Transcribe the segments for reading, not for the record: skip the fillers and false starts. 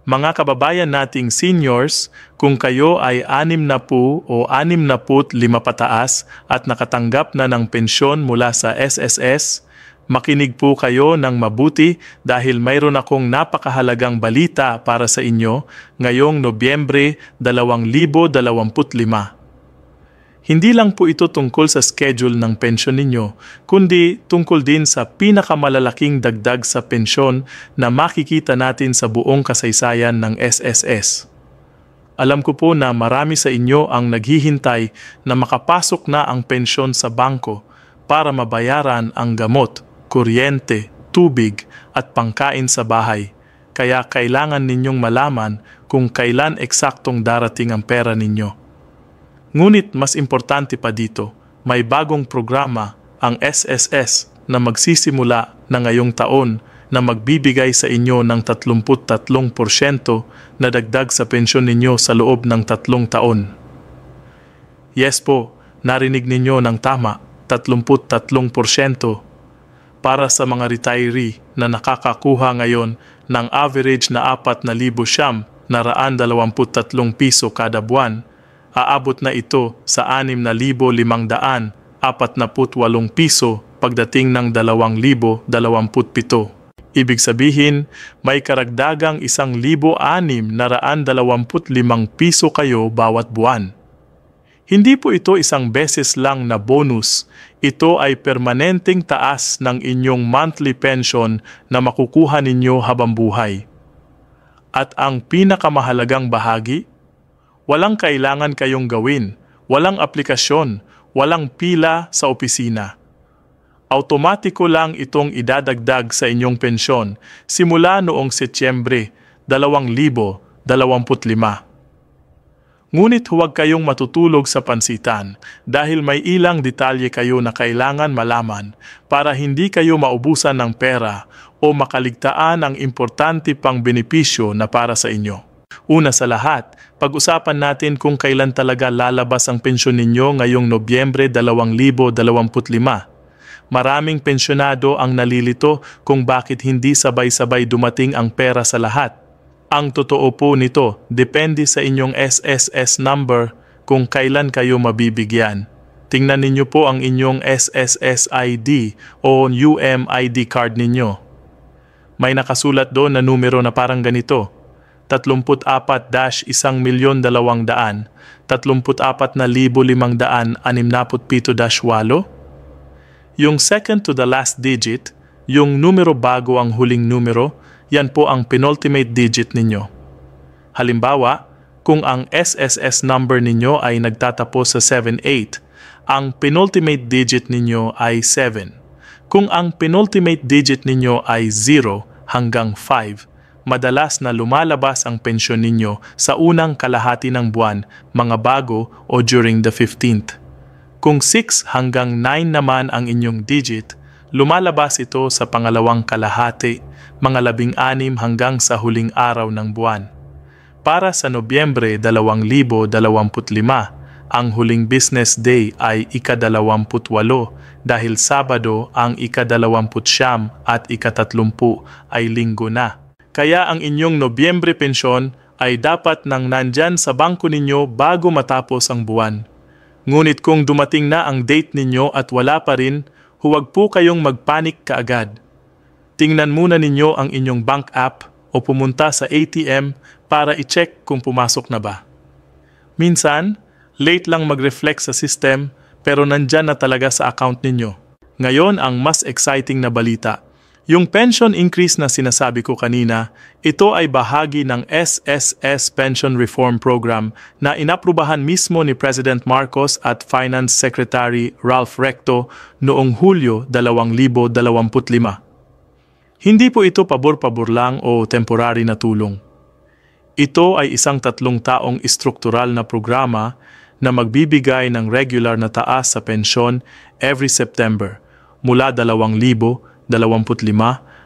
Mga kababayan nating seniors, kung kayo ay 60 o 65 pataas at nakatanggap na ng pensyon mula sa SSS, makinig po kayo ng mabuti dahil mayroon akong napakahalagang balita para sa inyo ngayong Nobyembre 2025. Hindi lang po ito tungkol sa schedule ng pensyon ninyo, kundi tungkol din sa pinakamalalaking dagdag sa pensyon na makikita natin sa buong kasaysayan ng SSS. Alam ko po na marami sa inyo ang naghihintay na makapasok na ang pensyon sa bangko para mabayaran ang gamot, kuryente, tubig at pangkain sa bahay. Kaya kailangan ninyong malaman kung kailan eksaktong darating ang pera ninyo. Ngunit mas importante pa dito, may bagong programa, ang SSS, na magsisimula na ngayong taon na magbibigay sa inyo ng 33% na dagdag sa pensyon ninyo sa loob ng 3 taon. Yes po, narinig ninyo ng tama, 33% para sa mga retiree na nakakakuha ngayon ng average na 4,123 piso kada buwan. Aabot na ito sa 6,548 piso pagdating ng 2027. Ibig sabihin, may karagdagang 1,625 piso kayo bawat buwan. Hindi po ito isang beses lang na bonus, ito ay permanenteng taas ng inyong monthly pension na makukuha ninyo habang buhay. At ang pinakamahalagang bahagi, walang kailangan kayong gawin, walang aplikasyon, walang pila sa opisina. Automatiko lang itong idadagdag sa inyong pensyon simula noong Setyembre 2025. Ngunit huwag kayong matutulog sa pansitan dahil may ilang detalye kayo na kailangan malaman para hindi kayo maubusan ng pera o makaligtaan ang importante pang benepisyo na para sa inyo. Una sa lahat, pag-usapan natin kung kailan talaga lalabas ang pensyon ninyo ngayong Nobyembre 2025. Maraming pensyonado ang nalilito kung bakit hindi sabay-sabay dumating ang pera sa lahat. Ang totoo po nito, depende sa inyong SSS number kung kailan kayo mabibigyan. Tingnan ninyo po ang inyong SSS ID o UMID card ninyo. May nakasulat doon na numero na parang ganito. 34-1,200,000, 34,567-8. Yung second to the last digit, yung numero bago ang huling numero, yan po ang penultimate digit ninyo. Halimbawa, kung ang SSS number ninyo ay nagtatapos sa 78, ang penultimate digit ninyo ay 7. Kung ang penultimate digit ninyo ay 0 hanggang 5, madalas na lumalabas ang pensyon ninyo sa unang kalahati ng buwan, mga bago o during the 15th. Kung 6 hanggang 9 naman ang inyong digit, lumalabas ito sa pangalawang kalahati, mga 16 hanggang sa huling araw ng buwan. Para sa Nobyembre 2025, ang huling business day ay ika-28 dahil Sabado ang ika-29 at ika-30 ay linggo na. Kaya ang inyong Nobyembre pensyon ay dapat nang nandyan sa bangko ninyo bago matapos ang buwan. Ngunit kung dumating na ang date ninyo at wala pa rin, huwag po kayong magpanik kaagad. Tingnan muna ninyo ang inyong bank app o pumunta sa ATM para i-check kung pumasok na ba. Minsan, late lang mag-reflect sa system pero nandyan na talaga sa account ninyo. Ngayon ang mas exciting na balita. Yung pension increase na sinasabi ko kanina, ito ay bahagi ng SSS Pension Reform Program na inaprubahan mismo ni President Marcos at Finance Secretary Ralph Recto noong Hulyo 2025. Hindi po ito pabor-pabor lang o temporary na tulong. Ito ay isang 3 taong istruktural na programa na magbibigay ng regular na taas sa pensyon every September mula 2025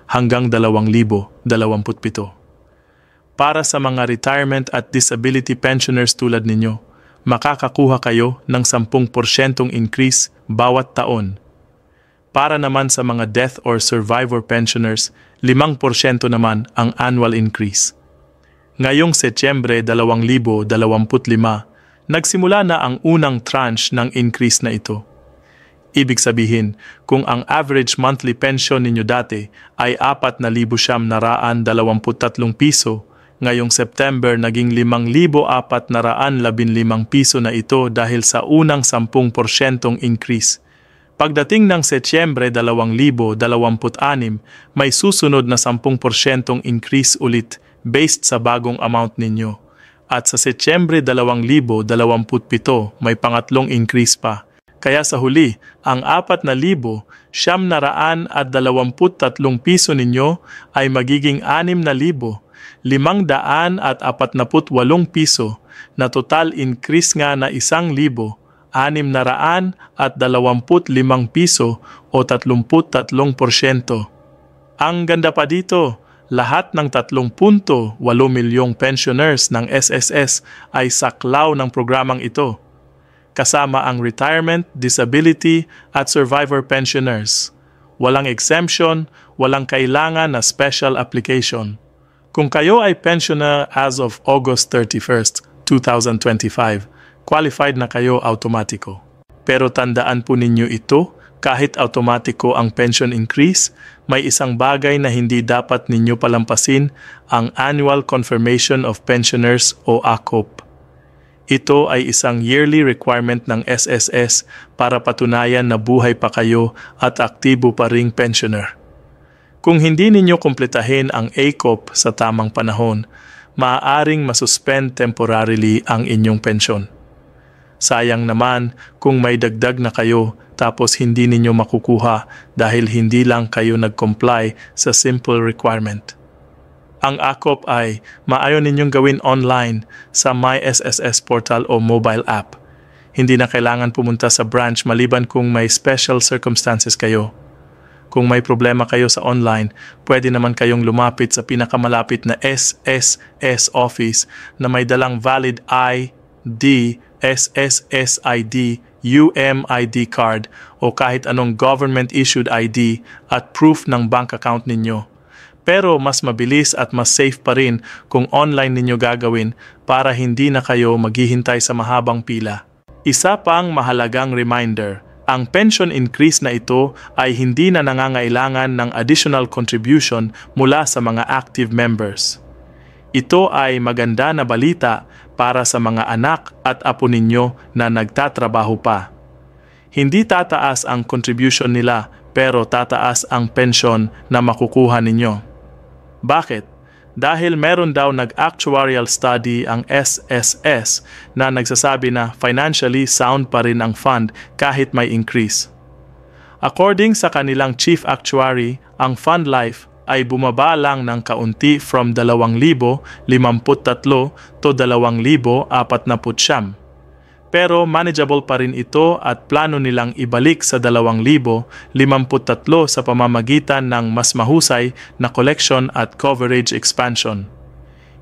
hanggang 2027. Para sa mga retirement at disability pensioners tulad ninyo, makakakuha kayo ng 10% increase bawat taon. Para naman sa mga death or survivor pensioners, 5% naman ang annual increase. Ngayong Setyembre 2025, nagsimula na ang unang tranche ng increase na ito. Ibig sabihin, kung ang average monthly pension ninyo dati ay 4,923 piso, ngayong September naging 5,415 piso na ito dahil sa unang 10% increase. Pagdating ng Setyembre 2026, may susunod na 10% increase ulit based sa bagong amount ninyo. At sa Setyembre 2027, may pangatlong increase pa. Kaya sa huli, ang 4,923 piso ninyo ay magiging 6,548 piso na total increase nga na 1,625 piso o 33%. Ang ganda pa dito, lahat ng 3.8 milyong pensioners ng SSS ay saklaw ng programang ito, kasama ang retirement, disability at survivor pensioners. Walang exemption, walang kailangan na special application. Kung kayo ay pensioner as of August 31st, 2025, qualified na kayo automatiko. Pero tandaan po ninyo ito, kahit automatiko ang pension increase, may isang bagay na hindi dapat ninyo palampasin, ang Annual Confirmation of Pensioners o ACOP. Ito ay isang yearly requirement ng SSS para patunayan na buhay pa kayo at aktibo pa ring pensioner. Kung hindi ninyo kumpletahin ang ACOP sa tamang panahon, maaaring masuspend temporarily ang inyong pensyon. Sayang naman kung may dagdag na kayo tapos hindi ninyo makukuha dahil hindi lang kayo nag-comply sa simple requirement. Ang ACOP ay maayon ninyong gawin online sa My SSS portal o mobile app. Hindi na kailangan pumunta sa branch maliban kung may special circumstances kayo. Kung may problema kayo sa online, pwede naman kayong lumapit sa pinakamalapit na SSS office na may dalang valid ID, SSS ID, UMID card o kahit anong government-issued ID at proof ng bank account ninyo. Pero mas mabilis at mas safe pa rin kung online ninyo gagawin para hindi na kayo maghihintay sa mahabang pila. Isa pang mahalagang reminder, ang pension increase na ito ay hindi na nangangailangan ng additional contribution mula sa mga active members. Ito ay maganda na balita para sa mga anak at apo ninyo na nagtatrabaho pa. Hindi tataas ang contribution nila pero tataas ang pension na makukuha ninyo. Bakit? Dahil meron daw nag-actuarial study ang SSS na nagsasabi na financially sound pa rin ang fund kahit may increase. According sa kanilang chief actuary, ang fund life ay bumaba lang ng kaunti from 2,053 to 2,049. Pero manageable pa rin ito at plano nilang ibalik sa 2,053 sa pamamagitan ng mas mahusay na collection at coverage expansion.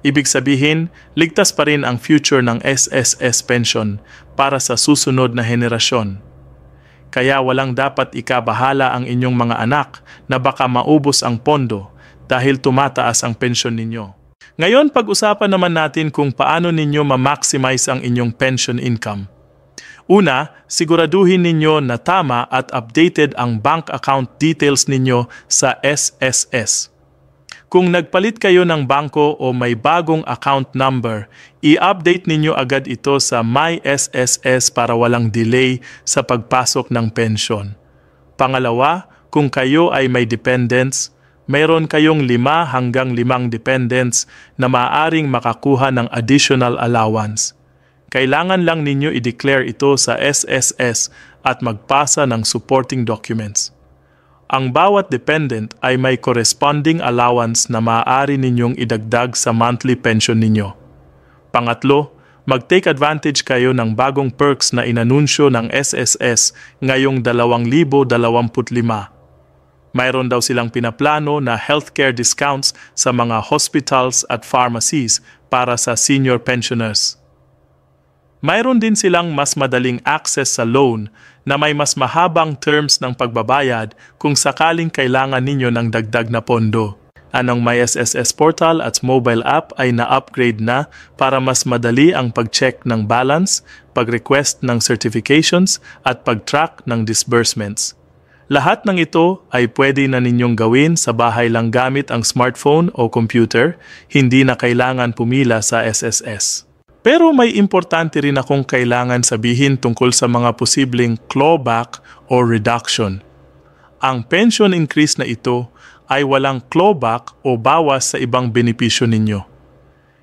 Ibig sabihin, ligtas pa rin ang future ng SSS pension para sa susunod na henerasyon. Kaya walang dapat ikabahala ang inyong mga anak na baka maubos ang pondo dahil tumataas ang pensyon ninyo. Ngayon, pag-usapan naman natin kung paano ninyo ma-maximize ang inyong pension income. Una, siguraduhin ninyo na tama at updated ang bank account details ninyo sa SSS. Kung nagpalit kayo ng bangko o may bagong account number, i-update ninyo agad ito sa My SSS para walang delay sa pagpasok ng pension. Pangalawa, kung kayo ay may dependents, mayroon kayong 5 hanggang 5 dependents na maaaring makakuha ng additional allowance. Kailangan lang ninyo i-declare ito sa SSS at magpasa ng supporting documents. Ang bawat dependent ay may corresponding allowance na maaari ninyong idagdag sa monthly pension ninyo. Pangatlo, mag-take advantage kayo ng bagong perks na inanunsyo ng SSS ngayong 2025. Mayroon daw silang pinaplano na healthcare discounts sa mga hospitals at pharmacies para sa senior pensioners. Mayroon din silang mas madaling access sa loan na may mas mahabang terms ng pagbabayad kung sakaling kailangan ninyo ng dagdag na pondo. Anong My SSS portal at mobile app ay na-upgrade na para mas madali ang pag-check ng balance, pag-request ng certifications at pag-track ng disbursements. Lahat ng ito ay pwede na ninyong gawin sa bahay lang gamit ang smartphone o computer, hindi na kailangan pumila sa SSS. Pero may importante rin akong kailangan sabihin tungkol sa mga posibleng clawback o reduction. Ang pension increase na ito ay walang clawback o bawas sa ibang benepisyo ninyo.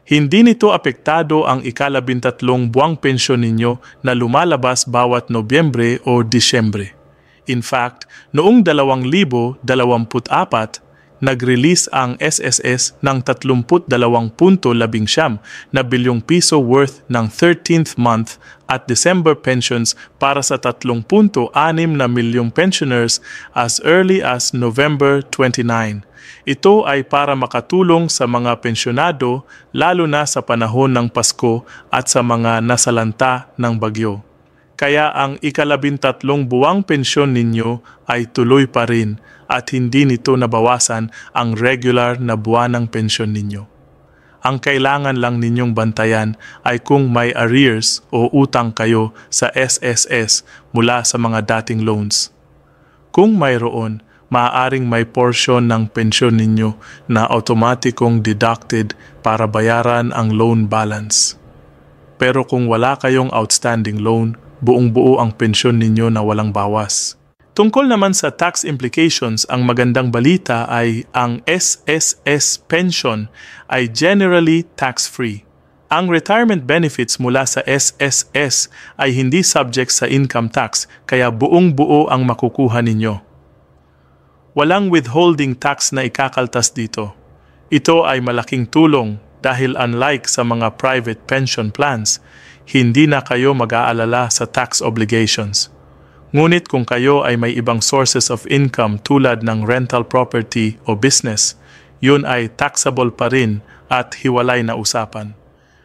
Hindi nito apektado ang ika-13 buwang pensyon ninyo na lumalabas bawat Nobyembre o Disyembre. In fact, noong 2024, nag-release ang SSS ng 32.19 na bilyong piso worth ng 13th month at December pensions para sa 3.6 na milyong pensioners as early as November 29. Ito ay para makatulong sa mga pensyonado lalo na sa panahon ng Pasko at sa mga nasalanta ng bagyo. Kaya ang ika-13 buwang pensyon ninyo ay tuloy pa rin at hindi nito nabawasan ang regular na buwanang pensyon ninyo. Ang kailangan lang ninyong bantayan ay kung may arrears o utang kayo sa SSS mula sa mga dating loans. Kung mayroon, maaaring may portion ng pensyon ninyo na automatikong deducted para bayaran ang loan balance. Pero kung wala kayong outstanding loan, buong-buo ang pensyon ninyo na walang bawas. Tungkol naman sa tax implications, ang magandang balita ay ang SSS pension ay generally tax-free. Ang retirement benefits mula sa SSS ay hindi subject sa income tax, kaya buong-buo ang makukuha ninyo. Walang withholding tax na ikakaltas dito. Ito ay malaking tulong dahil unlike sa mga private pension plans, hindi na kayo mag-aalala sa tax obligations. Ngunit kung kayo ay may ibang sources of income tulad ng rental property o business, yun ay taxable pa rin at hiwalay na usapan.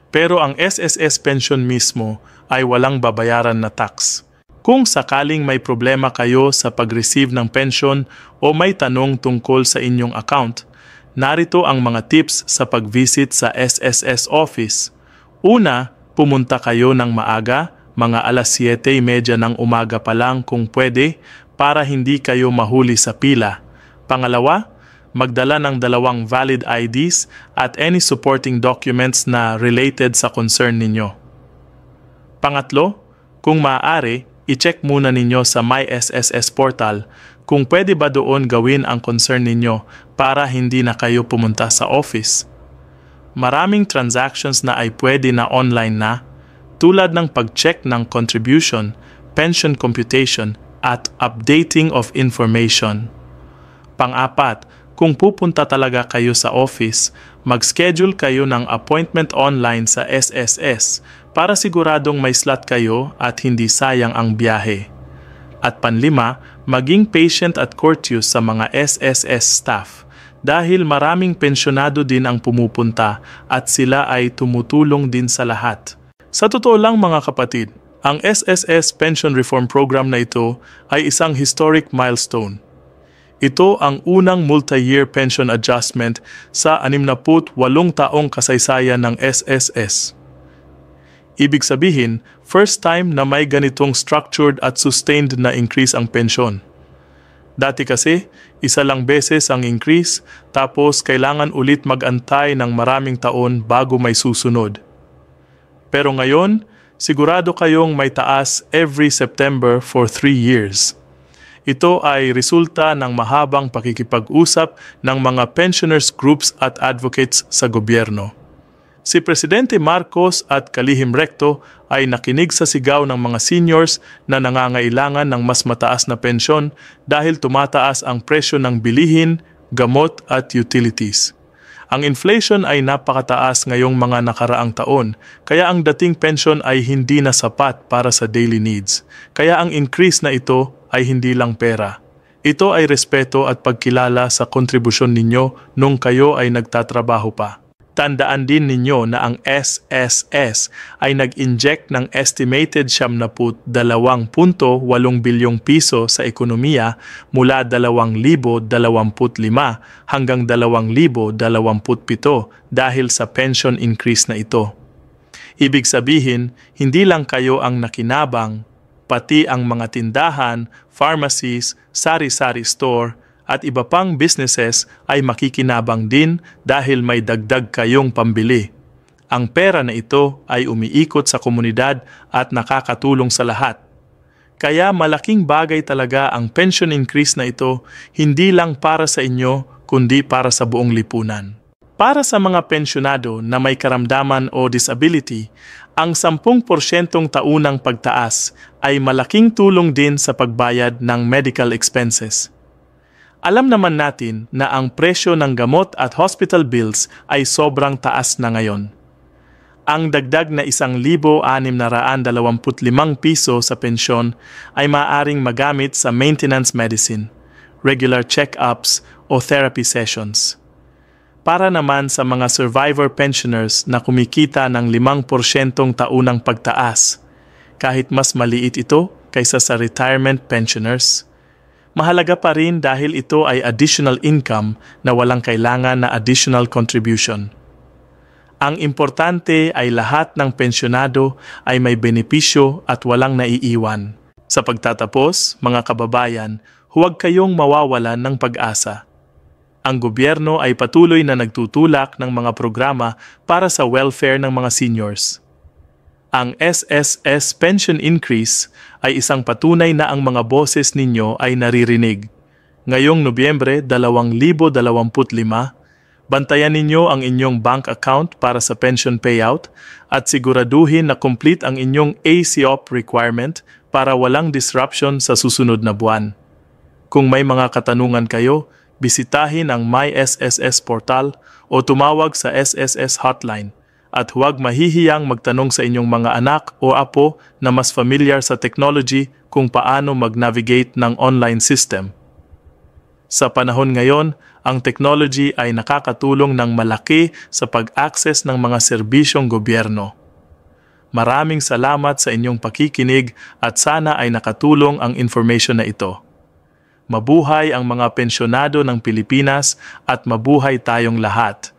Pero ang SSS pension mismo ay walang babayaran na tax. Kung sakaling may problema kayo sa pag-receive ng pension o may tanong tungkol sa inyong account, narito ang mga tips sa pag-visit sa SSS office. Una, pumunta kayo ng maaga, mga alas 7:30 ng umaga pa lang kung pwede para hindi kayo mahuli sa pila. Pangalawa, magdala ng 2 valid IDs at any supporting documents na related sa concern ninyo. Pangatlo, kung maaari, i-check muna ninyo sa My SSS portal kung pwede ba doon gawin ang concern ninyo para hindi na kayo pumunta sa office. Maraming transactions na ay pwede na online na, tulad ng pag-check ng contribution, pension computation, at updating of information. Pang-apat, kung pupunta talaga kayo sa office, mag-schedule kayo ng appointment online sa SSS para siguradong may slot kayo at hindi sayang ang biyahe. At panlima, maging patient at courteous sa mga SSS staff dahil maraming pensyonado din ang pumupunta at sila ay tumutulong din sa lahat. Sa totoo lang mga kapatid, ang SSS Pension Reform Program na ito ay isang historic milestone. Ito ang unang multi-year pension adjustment sa 68 taong kasaysayan ng SSS. Ibig sabihin, first time na may ganitong structured at sustained na increase ang pensyon. Dati kasi, isa lang beses ang increase, tapos kailangan ulit mag-antay ng maraming taon bago may susunod. Pero ngayon, sigurado kayong may taas every September for 3 years. Ito ay resulta ng mahabang pakikipag-usap ng mga pensioners groups at advocates sa gobyerno. Si Presidente Marcos at Kalihim Recto ay nakinig sa sigaw ng mga seniors na nangangailangan ng mas mataas na pensyon dahil tumataas ang presyo ng bilihin, gamot at utilities. Ang inflation ay napakataas ngayong mga nakaraang taon, kaya ang dating pensyon ay hindi na sapat para sa daily needs. Kaya ang increase na ito ay hindi lang pera. Ito ay respeto at pagkilala sa kontribusyon ninyo nung kayo ay nagtatrabaho pa. Tandaan din ninyo na ang SSS ay nag-inject ng estimated 72.8 bilyong piso sa ekonomiya mula 2025 hanggang 2027 dahil sa pension increase na ito. Ibig sabihin, hindi lang kayo ang nakinabang, pati ang mga tindahan, pharmacies, sari-sari store, at iba pang businesses ay makikinabang din dahil may dagdag kayong pambili. Ang pera na ito ay umiikot sa komunidad at nakakatulong sa lahat. Kaya malaking bagay talaga ang pension increase na ito, hindi lang para sa inyo, kundi para sa buong lipunan. Para sa mga pensyonado na may karamdaman o disability, ang 10% taunang pagtaas ay malaking tulong din sa pagbayad ng medical expenses. Alam naman natin na ang presyo ng gamot at hospital bills ay sobrang taas na ngayon. Ang dagdag na 1,625 piso sa pensyon ay maaaring magamit sa maintenance medicine, regular check-ups o therapy sessions. Para naman sa mga survivor pensioners na kumikita ng 5% taunang pagtaas, kahit mas maliit ito kaysa sa retirement pensioners, mahalaga pa rin dahil ito ay additional income na walang kailangan na additional contribution. Ang importante ay lahat ng pensyonado ay may benepisyo at walang naiiwan. Sa pagtatapos, mga kababayan, huwag kayong mawawalan ng pag-asa. Ang gobyerno ay patuloy na nagtutulak ng mga programa para sa welfare ng mga seniors. Ang SSS pension increase ay isang patunay na ang mga boses ninyo ay naririnig. Ngayong Nobyembre 2025, bantayan ninyo ang inyong bank account para sa pension payout at siguraduhin na complete ang inyong ACOP requirement para walang disruption sa susunod na buwan. Kung may mga katanungan kayo, bisitahin ang My SSS portal o tumawag sa SSS hotline. At huwag mahihiyang magtanong sa inyong mga anak o apo na mas familiar sa technology kung paano mag-navigate ng online system. Sa panahon ngayon, ang technology ay nakakatulong ng malaki sa pag-access ng mga serbisyong gobyerno. Maraming salamat sa inyong pakikinig at sana ay nakatulong ang information na ito. Mabuhay ang mga pensyonado ng Pilipinas at mabuhay tayong lahat.